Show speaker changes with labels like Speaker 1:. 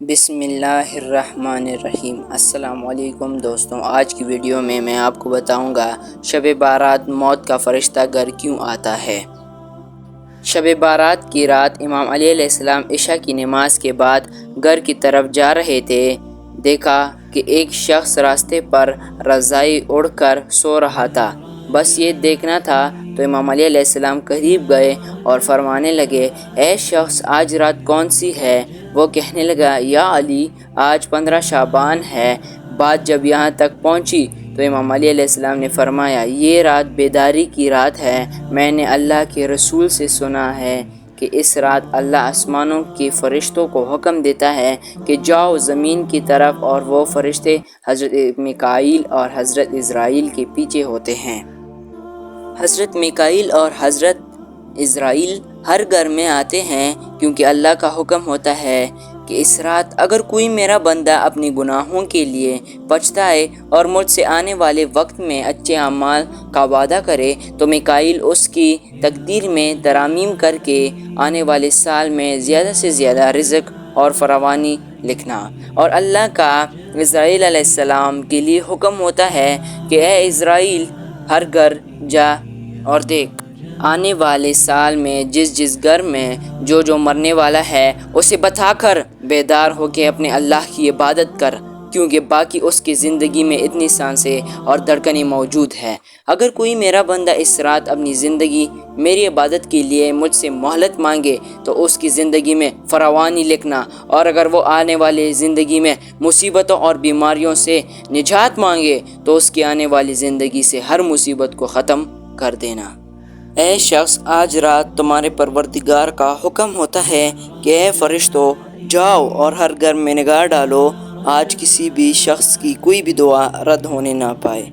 Speaker 1: بسم اللہ الرحمن الرحیم۔ السلام علیکم دوستوں، آج کی ویڈیو میں آپ کو بتاؤں گا شب بارات موت کا فرشتہ گھر کیوں آتا ہے۔ شب بارات کی رات امام علی علیہ السلام عشاء کی نماز کے بعد گھر کی طرف جا رہے تھے۔ دیکھا کہ ایک شخص راستے پر رضائی اڑ کر سو رہا تھا۔ بس یہ دیکھنا تھا تو امام علی علیہ السلام قریب گئے اور فرمانے لگے، اے شخص، آج رات کون سی ہے؟ وہ کہنے لگا، یا علی، آج 15 شعبان ہے۔ بات جب یہاں تک پہنچی تو امام علی علیہ السلام نے فرمایا، یہ رات بیداری کی رات ہے۔ میں نے اللہ کے رسول سے سنا ہے کہ اس رات اللہ آسمانوں کے فرشتوں کو حکم دیتا ہے کہ جاؤ زمین کی طرف، اور وہ فرشتے حضرت میکائیل اور حضرت عزرائیل کے پیچھے ہوتے ہیں۔ حضرت میکائیل اور حضرت عزرائیل ہر گھر میں آتے ہیں، کیونکہ اللہ کا حکم ہوتا ہے کہ اس رات اگر کوئی میرا بندہ اپنے گناہوں کے لیے پچھتائے اور مجھ سے آنے والے وقت میں اچھے اعمال کا وعدہ کرے تو میکائیل اس کی تقدیر میں ترامیم کر کے آنے والے سال میں زیادہ سے زیادہ رزق اور فراوانی لکھنا۔ اور اللہ کا عزرائیل علیہ السلام کے لیے حکم ہوتا ہے کہ اے عزرائیل، ہر گھر جا اور دیکھ، آنے والے سال میں جس گھر میں جو مرنے والا ہے اسے بتا کر بیدار ہو کے اپنے اللہ کی عبادت کر، کیونکہ باقی اس کی زندگی میں اتنی سانسیں اور دھڑکنیں موجود ہیں۔ اگر کوئی میرا بندہ اس رات اپنی زندگی میری عبادت کے لیے مجھ سے مہلت مانگے تو اس کی زندگی میں فراوانی لکھنا، اور اگر وہ آنے والی زندگی میں مصیبتوں اور بیماریوں سے نجات مانگے تو اس کی آنے والی زندگی سے ہر مصیبت کو ختم کر دینا۔ اے شخص، آج رات تمہارے پروردگار کا حکم ہوتا ہے کہ اے فرشتوں، جاؤ اور ہر گھر میں نگاہ ڈالو، آج کسی بھی شخص کی کوئی بھی دعا رد ہونے نہ پائے۔